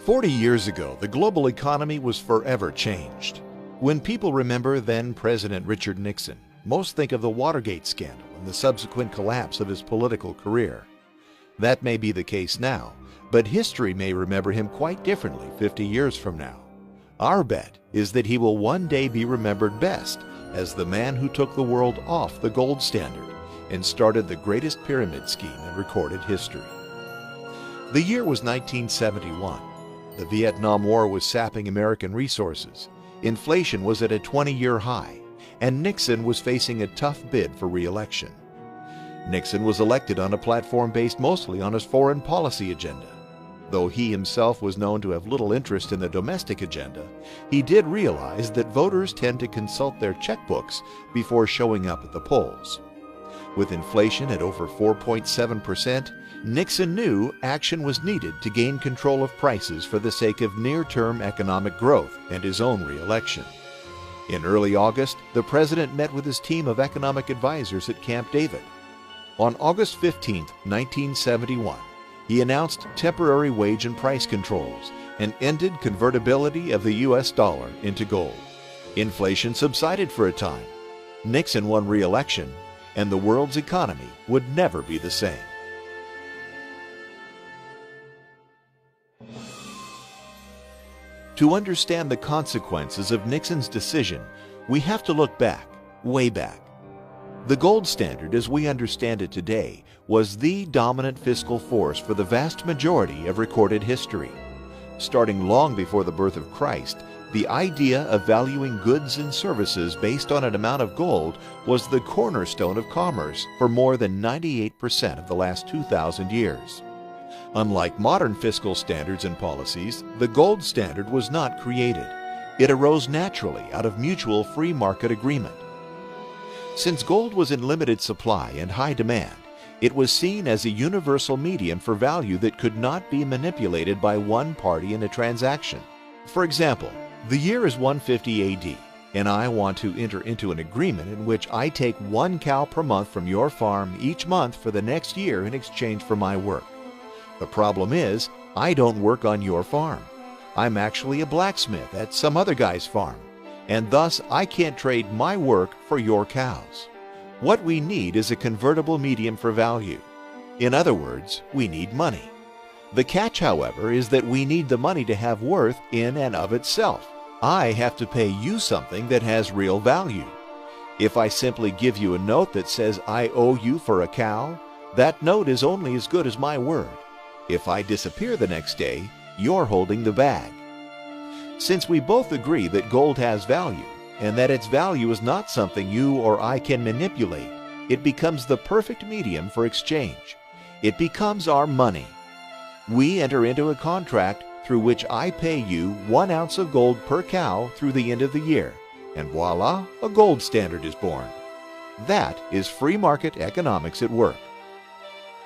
40 years ago, the global economy was forever changed. When people remember then-President Richard Nixon, most think of the Watergate scandal and the subsequent collapse of his political career. That may be the case now, but history may remember him quite differently 50 years from now. Our bet is that he will one day be remembered best as the man who took the world off the gold standard and started the greatest pyramid scheme in recorded history. The year was 1971. The Vietnam War was sapping American resources. Inflation was at a 20-year high, and Nixon was facing a tough bid for re-election. Nixon was elected on a platform based mostly on his foreign policy agenda. Though he himself was known to have little interest in the domestic agenda, he did realize that voters tend to consult their checkbooks before showing up at the polls. With inflation at over 4.7%, Nixon knew action was needed to gain control of prices for the sake of near-term economic growth and his own re-election. In early August, the president met with his team of economic advisors at Camp David. On August 15, 1971, he announced temporary wage and price controls and ended convertibility of the U.S. dollar into gold. Inflation subsided for a time. Nixon won re-election, and the world's economy would never be the same. To understand the consequences of Nixon's decision, we have to look back, way back. The gold standard, as we understand it today, was the dominant fiscal force for the vast majority of recorded history. Starting long before the birth of Christ, the idea of valuing goods and services based on an amount of gold was the cornerstone of commerce for more than 98% of the last 2,000 years. Unlike modern fiscal standards and policies, the gold standard was not created. It arose naturally out of mutual free market agreement. Since gold was in limited supply and high demand, it was seen as a universal medium for value that could not be manipulated by one party in a transaction. For example, the year is 150 AD, and I want to enter into an agreement in which I take 1 cow per month from your farm each month for the next year in exchange for my work. The problem is, I don't work on your farm. I'm actually a blacksmith at some other guy's farm, and thus I can't trade my work for your cows. What we need is a convertible medium for value. In other words, we need money. The catch, however, is that we need the money to have worth in and of itself. I have to pay you something that has real value. If I simply give you a note that says I owe you for a cow, that note is only as good as my word. If I disappear the next day, you're holding the bag. Since we both agree that gold has value, and that its value is not something you or I can manipulate, it becomes the perfect medium for exchange. It becomes our money. We enter into a contract through which I pay you 1 ounce of gold per cow through the end of the year, and voila, a gold standard is born. That is free market economics at work.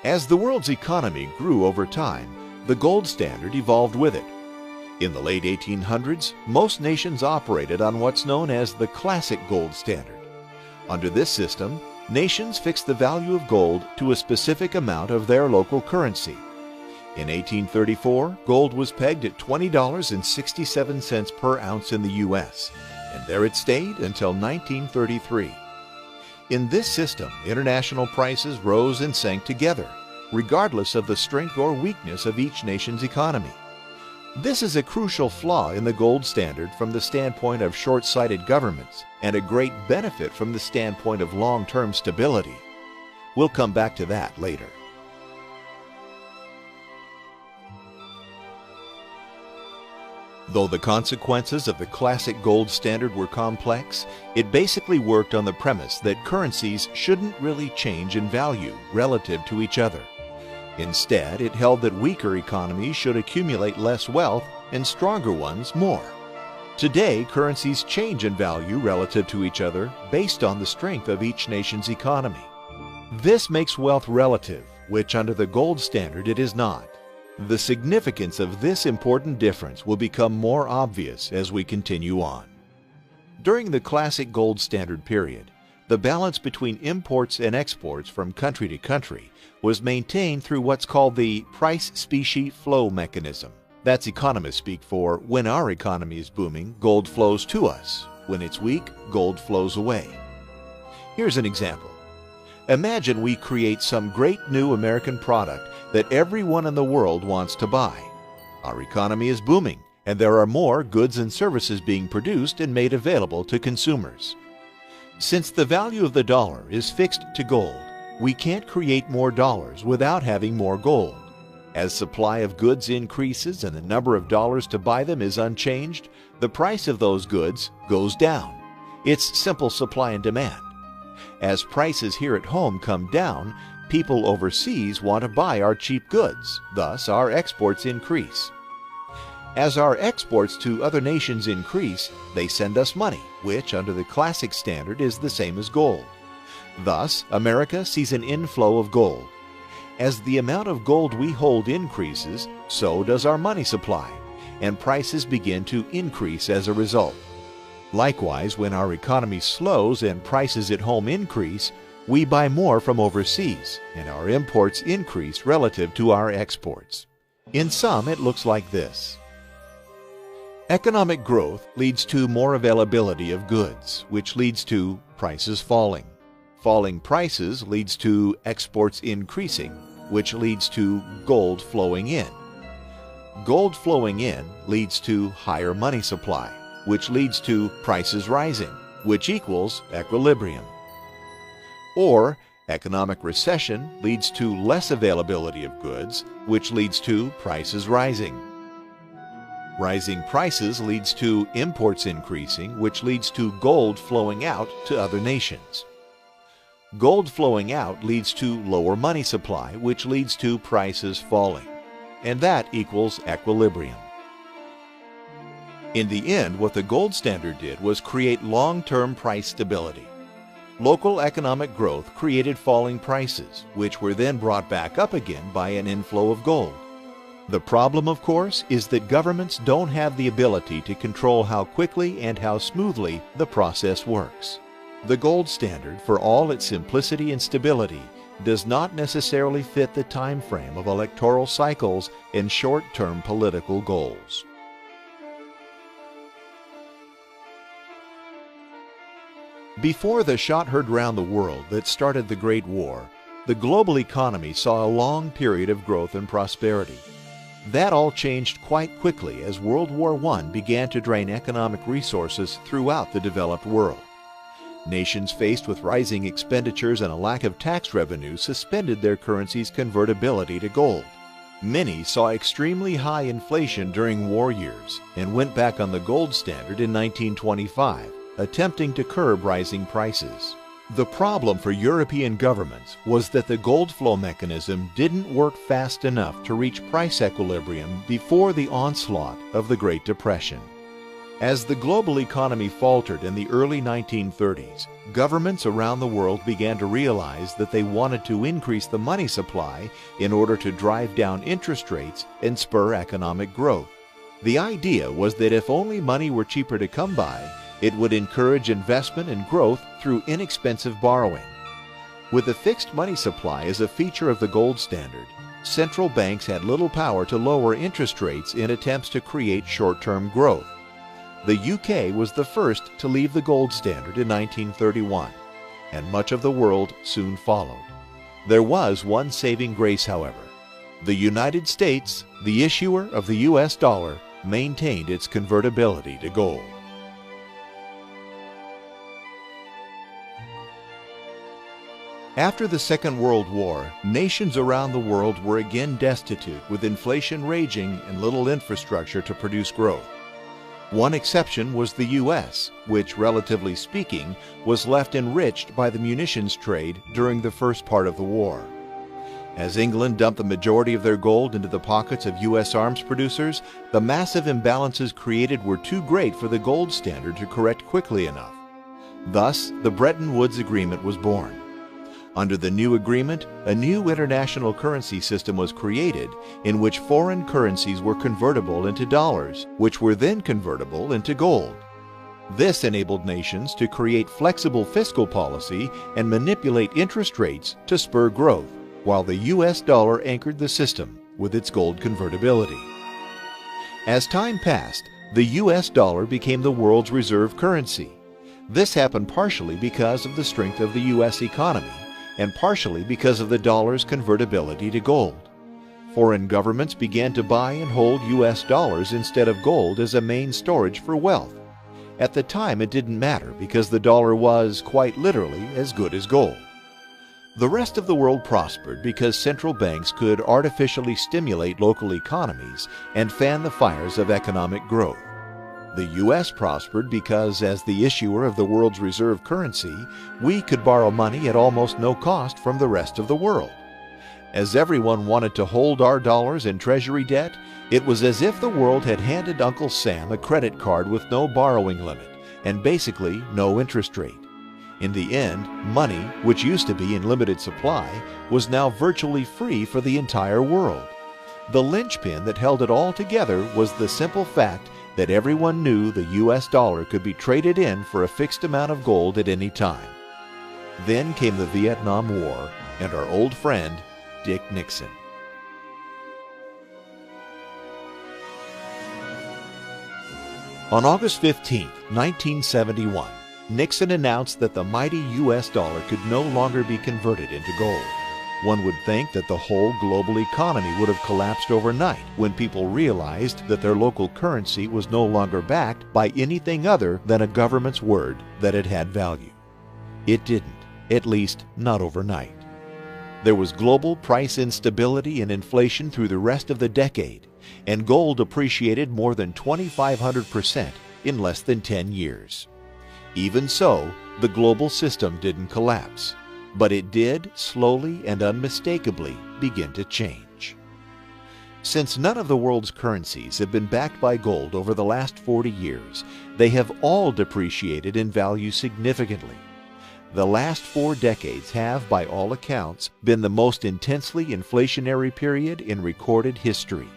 As the world's economy grew over time, the gold standard evolved with it. In the late 1800s, most nations operated on what's known as the classic gold standard. Under this system, nations fixed the value of gold to a specific amount of their local currency. In 1834, gold was pegged at $20.67 per ounce in the U.S., and there it stayed until 1933. In this system, international prices rose and sank together, regardless of the strength or weakness of each nation's economy. This is a crucial flaw in the gold standard from the standpoint of short-sighted governments, and a great benefit from the standpoint of long-term stability. We'll come back to that later. Though the consequences of the classic gold standard were complex, it basically worked on the premise that currencies shouldn't really change in value relative to each other. Instead, it held that weaker economies should accumulate less wealth and stronger ones more. Today, currencies change in value relative to each other based on the strength of each nation's economy. This makes wealth relative, which under the gold standard it is not. The significance of this important difference will become more obvious as we continue on. During the classic gold standard period, the balance between imports and exports from country to country was maintained through what's called the price-specie flow mechanism. That's economists speak for when our economy is booming, gold flows to us. When it's weak, gold flows away. Here's an example. Imagine we create some great new American product that everyone in the world wants to buy. Our economy is booming, and there are more goods and services being produced and made available to consumers. Since the value of the dollar is fixed to gold, we can't create more dollars without having more gold. As supply of goods increases and the number of dollars to buy them is unchanged, the price of those goods goes down. It's simple supply and demand. As prices here at home come down, people overseas want to buy our cheap goods. Thus, our exports increase. As our exports to other nations increase, they send us money, which under the classic standard is the same as gold. Thus, America sees an inflow of gold. As the amount of gold we hold increases, so does our money supply, and prices begin to increase as a result. Likewise, when our economy slows and prices at home increase, we buy more from overseas, and our imports increase relative to our exports. In sum, it looks like this. Economic growth leads to more availability of goods, which leads to prices falling. Falling prices leads to exports increasing, which leads to gold flowing in. Gold flowing in leads to higher money supply, which leads to prices rising, which equals equilibrium. Or economic recession leads to less availability of goods, which leads to prices rising. Rising prices leads to imports increasing, which leads to gold flowing out to other nations. Gold flowing out leads to lower money supply, which leads to prices falling. And that equals equilibrium. In the end, what the gold standard did was create long-term price stability. Local economic growth created falling prices, which were then brought back up again by an inflow of gold. The problem, of course, is that governments don't have the ability to control how quickly and how smoothly the process works. The gold standard, for all its simplicity and stability, does not necessarily fit the time frame of electoral cycles and short-term political goals. Before the shot heard round the world that started the Great War, the global economy saw a long period of growth and prosperity. That all changed quite quickly as World War I began to drain economic resources throughout the developed world. Nations faced with rising expenditures and a lack of tax revenue suspended their currency's convertibility to gold. Many saw extremely high inflation during war years and went back on the gold standard in 1925, attempting to curb rising prices. The problem for European governments was that the gold flow mechanism didn't work fast enough to reach price equilibrium before the onslaught of the Great Depression. As the global economy faltered in the early 1930s, governments around the world began to realize that they wanted to increase the money supply in order to drive down interest rates and spur economic growth. The idea was that if only money were cheaper to come by, it would encourage investment and growth through inexpensive borrowing. With a fixed money supply as a feature of the gold standard, central banks had little power to lower interest rates in attempts to create short-term growth. The UK was the first to leave the gold standard in 1931, and much of the world soon followed. There was one saving grace, however. The United States, the issuer of the US dollar, maintained its convertibility to gold. After the Second World War, nations around the world were again destitute, with inflation raging and little infrastructure to produce growth. One exception was the U.S., which, relatively speaking, was left enriched by the munitions trade during the first part of the war. As England dumped the majority of their gold into the pockets of U.S. arms producers, the massive imbalances created were too great for the gold standard to correct quickly enough. Thus, the Bretton Woods Agreement was born. Under the new agreement, a new international currency system was created in which foreign currencies were convertible into dollars, which were then convertible into gold. This enabled nations to create flexible fiscal policy and manipulate interest rates to spur growth, while the U.S. dollar anchored the system with its gold convertibility. As time passed, the US dollar became the world's reserve currency. This happened partially because of the strength of the US economy and partially because of the dollar's convertibility to gold. Foreign governments began to buy and hold US dollars instead of gold as a main storage for wealth. At the time, it didn't matter because the dollar was, quite literally, as good as gold. The rest of the world prospered because central banks could artificially stimulate local economies and fan the fires of economic growth. The U.S. prospered because, as the issuer of the world's reserve currency, we could borrow money at almost no cost from the rest of the world. As everyone wanted to hold our dollars in treasury debt, it was as if the world had handed Uncle Sam a credit card with no borrowing limit and basically no interest rate. In the end, money, which used to be in limited supply, was now virtually free for the entire world. The linchpin that held it all together was the simple fact that everyone knew the US dollar could be traded in for a fixed amount of gold at any time. Then came the Vietnam War and our old friend, Dick Nixon. On August 15, 1971, Nixon announced that the mighty US dollar could no longer be converted into gold. One would think that the whole global economy would have collapsed overnight when people realized that their local currency was no longer backed by anything other than a government's word that it had value. It didn't, at least not overnight. There was global price instability and inflation through the rest of the decade, and gold appreciated more than 2,500% in less than 10 years. Even so, the global system didn't collapse, but it did slowly and unmistakably begin to change. Since none of the world's currencies have been backed by gold over the last 40 years, they have all depreciated in value significantly. The last 4 decades have, by all accounts, been the most intensely inflationary period in recorded history.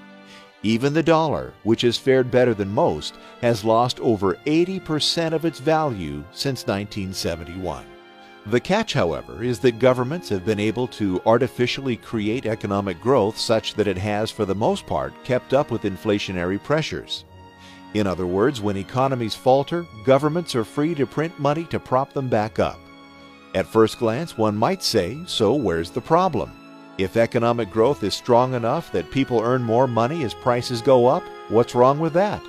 Even the dollar, which has fared better than most, has lost over 80% of its value since 1971. The catch, however, is that governments have been able to artificially create economic growth such that it has, for the most part, kept up with inflationary pressures. In other words, when economies falter, governments are free to print money to prop them back up. At first glance, one might say, so where's the problem? If economic growth is strong enough that people earn more money as prices go up, what's wrong with that?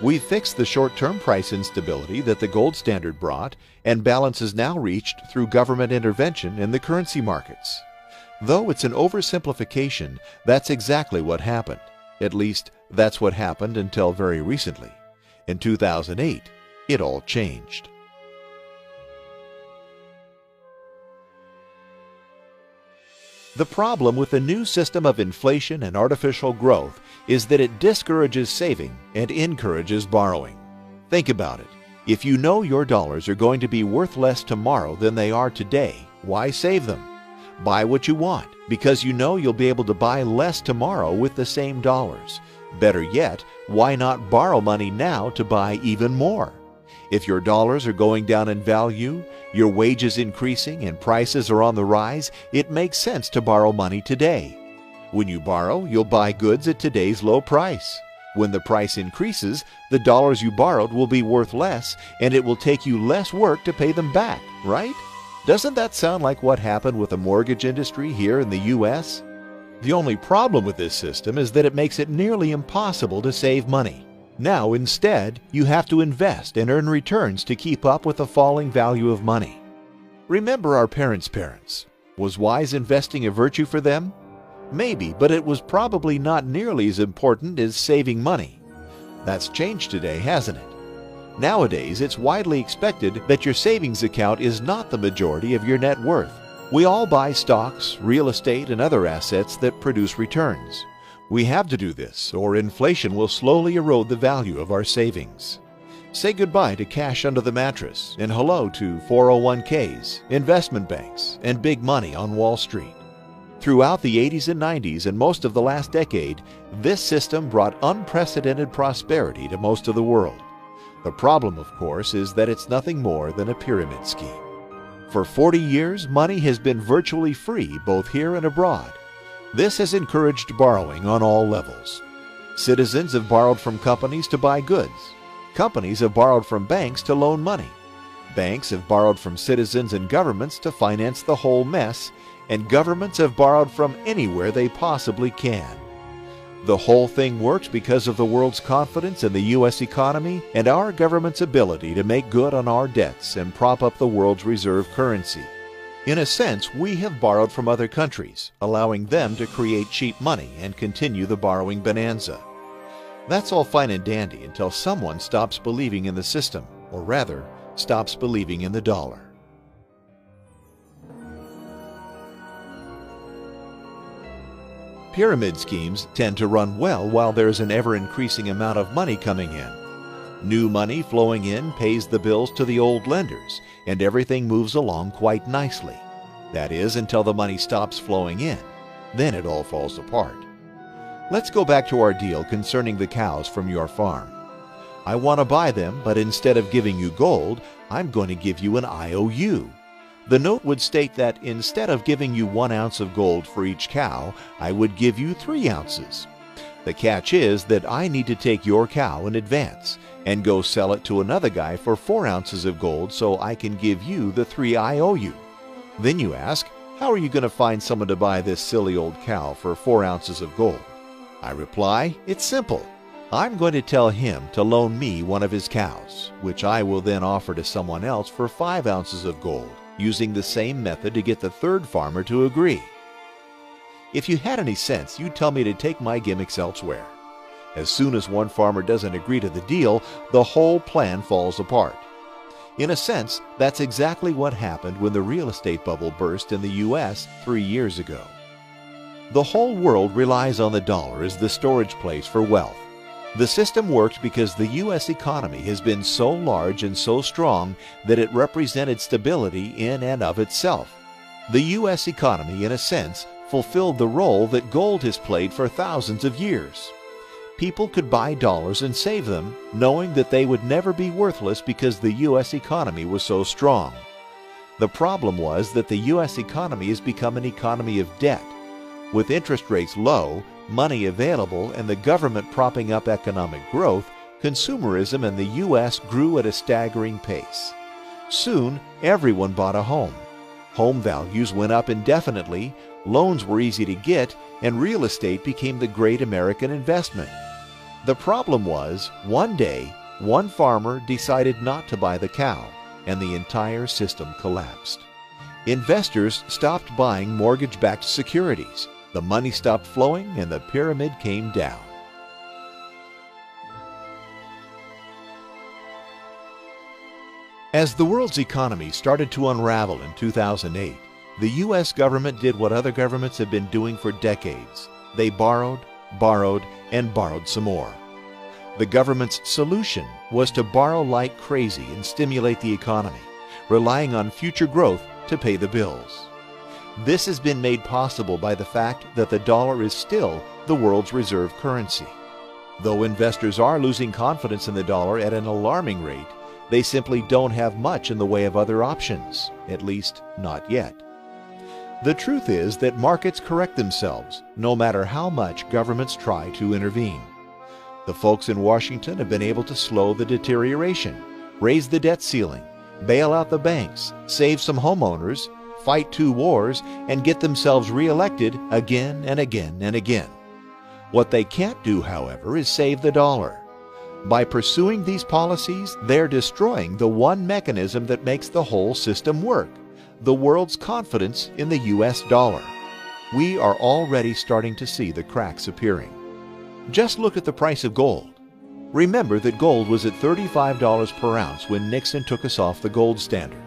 We've fixed the short-term price instability that the gold standard brought, and balance is now reached through government intervention in the currency markets. Though it's an oversimplification, that's exactly what happened. At least, that's what happened until very recently. In 2008, it all changed. The problem with the new system of inflation and artificial growth is that it discourages saving and encourages borrowing. Think about it. If you know your dollars are going to be worth less tomorrow than they are today, why save them? Buy what you want because you know you'll be able to buy less tomorrow with the same dollars. Better yet, why not borrow money now to buy even more? If your dollars are going down in value, your wages increasing, and prices are on the rise, it makes sense to borrow money today. When you borrow, you'll buy goods at today's low price. When the price increases, the dollars you borrowed will be worth less, and it will take you less work to pay them back, right? Doesn't that sound like what happened with the mortgage industry here in the U.S.? The only problem with this system is that it makes it nearly impossible to save money. Now, instead, you have to invest and earn returns to keep up with the falling value of money. Remember our parents' parents. Was wise investing a virtue for them? Maybe, but it was probably not nearly as important as saving money. That's changed today, hasn't it? Nowadays, it's widely expected that your savings account is not the majority of your net worth. We all buy stocks, real estate, and other assets that produce returns. We have to do this, or inflation will slowly erode the value of our savings. Say goodbye to cash under the mattress and hello to 401ks, investment banks, and big money on Wall Street. Throughout the 80s and 90s and most of the last decade, this system brought unprecedented prosperity to most of the world. The problem, of course, is that it's nothing more than a pyramid scheme. For 40 years, money has been virtually free both here and abroad. This has encouraged borrowing on all levels. Citizens have borrowed from companies to buy goods. Companies have borrowed from banks to loan money. Banks have borrowed from citizens and governments to finance the whole mess, and governments have borrowed from anywhere they possibly can. The whole thing works because of the world's confidence in the U.S. economy and our government's ability to make good on our debts and prop up the world's reserve currency. In a sense, we have borrowed from other countries, allowing them to create cheap money and continue the borrowing bonanza. That's all fine and dandy until someone stops believing in the system, or rather, stops believing in the dollar. Pyramid schemes tend to run well while there's an ever-increasing amount of money coming in. New money flowing in pays the bills to the old lenders, and everything moves along quite nicely. That is, until the money stops flowing in. Then it all falls apart. Let's go back to our deal concerning the cows from your farm. I want to buy them, but instead of giving you gold, I'm going to give you an IOU. The note would state that instead of giving you 1 ounce of gold for each cow, I would give you 3 ounces. The catch is that I need to take your cow in advance and go sell it to another guy for 4 ounces of gold so I can give you the 3 I owe you. Then you ask, how are you going to find someone to buy this silly old cow for 4 ounces of gold? I reply, it's simple. I'm going to tell him to loan me one of his cows, which I will then offer to someone else for 5 ounces of gold, using the same method to get the third farmer to agree. If you had any sense, you'd tell me to take my gimmicks elsewhere. As soon as one farmer doesn't agree to the deal, the whole plan falls apart. In a sense, that's exactly what happened when the real estate bubble burst in the U.S. 3 years ago. The whole world relies on the dollar as the storage place for wealth. The system worked because the U.S. economy has been so large and so strong that it represented stability in and of itself. The U.S. economy, in a sense, fulfilled the role that gold has played for thousands of years. People could buy dollars and save them, knowing that they would never be worthless because the U.S. economy was so strong. The problem was that the U.S. economy has become an economy of debt. With interest rates low, money available, and the government propping up economic growth, consumerism in the U.S. grew at a staggering pace. Soon, everyone bought a home. Home values went up indefinitely, loans were easy to get, and real estate became the great American investment. The problem was, one day, one farmer decided not to buy the cow, and the entire system collapsed. Investors stopped buying mortgage-backed securities. The money stopped flowing and the pyramid came down. As the world's economy started to unravel in 2008, the U.S. government did what other governments have been doing for decades. They borrowed, and borrowed some more. The government's solution was to borrow like crazy and stimulate the economy, relying on future growth to pay the bills. This has been made possible by the fact that the dollar is still the world's reserve currency. Though investors are losing confidence in the dollar at an alarming rate, they simply don't have much in the way of other options, at least not yet. The truth is that markets correct themselves, no matter how much governments try to intervene. The folks in Washington have been able to slow the deterioration, raise the debt ceiling, bail out the banks, save some homeowners, fight 2 wars, and get themselves reelected again and again and again. What they can't do, however, is save the dollar. By pursuing these policies, they're destroying the one mechanism that makes the whole system work, the world's confidence in the U.S. dollar. We are already starting to see the cracks appearing. Just look at the price of gold. Remember that gold was at $35 per ounce when Nixon took us off the gold standard.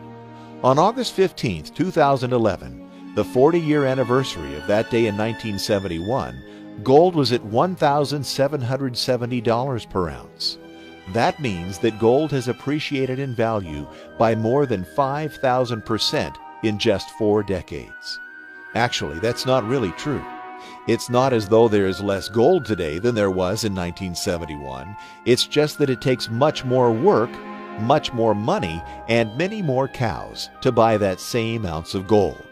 On August 15, 2011, the 40-year anniversary of that day in 1971, gold was at $1,770 per ounce. That means that gold has appreciated in value by more than 5,000% in just 4 decades. Actually, that's not really true. It's not as though there is less gold today than there was in 1971. It's just that it takes much more work, much more money, and many more cows to buy that same ounce of gold.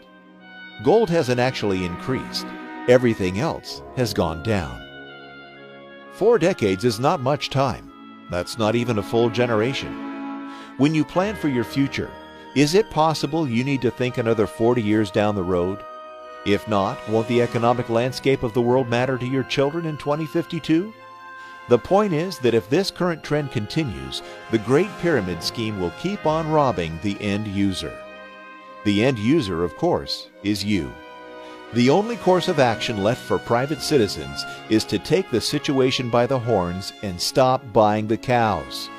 Gold hasn't actually increased. Everything else has gone down. 4 decades is not much time. That's not even a full generation. When you plan for your future, is it possible you need to think another 40 years down the road? If not, won't the economic landscape of the world matter to your children in 2052? The point is that if this current trend continues, the Great Pyramid Scheme will keep on robbing the end user. The end user, of course, is you. The only course of action left for private citizens is to take the situation by the horns and stop buying the cows.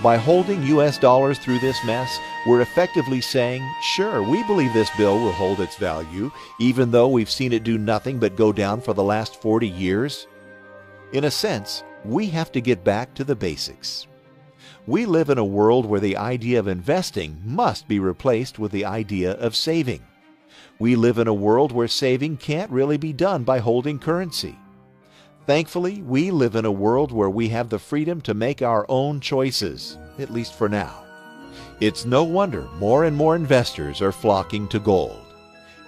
By holding US dollars through this mess, we're effectively saying, sure, we believe this bill will hold its value, even though we've seen it do nothing but go down for the last 40 years. In a sense, we have to get back to the basics. We live in a world where the idea of investing must be replaced with the idea of saving. We live in a world where saving can't really be done by holding currency. Thankfully, we live in a world where we have the freedom to make our own choices, at least for now. It's no wonder more and more investors are flocking to gold.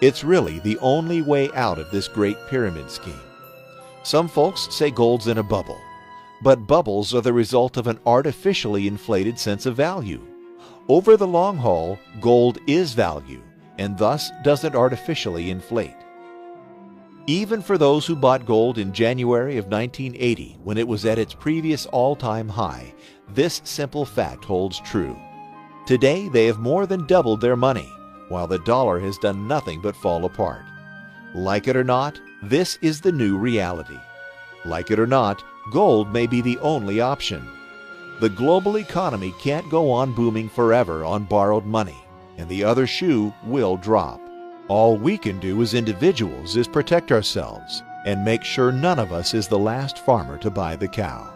It's really the only way out of this Great Pyramid Scheme. Some folks say gold's in a bubble, but bubbles are the result of an artificially inflated sense of value. Over the long haul, gold is value, and thus doesn't artificially inflate. Even for those who bought gold in January of 1980, when it was at its previous all-time high, this simple fact holds true. Today, they have more than doubled their money, while the dollar has done nothing but fall apart. Like it or not, this is the new reality. Like it or not, gold may be the only option. The global economy can't go on booming forever on borrowed money, and the other shoe will drop. All we can do as individuals is protect ourselves and make sure none of us is the last farmer to buy the cow.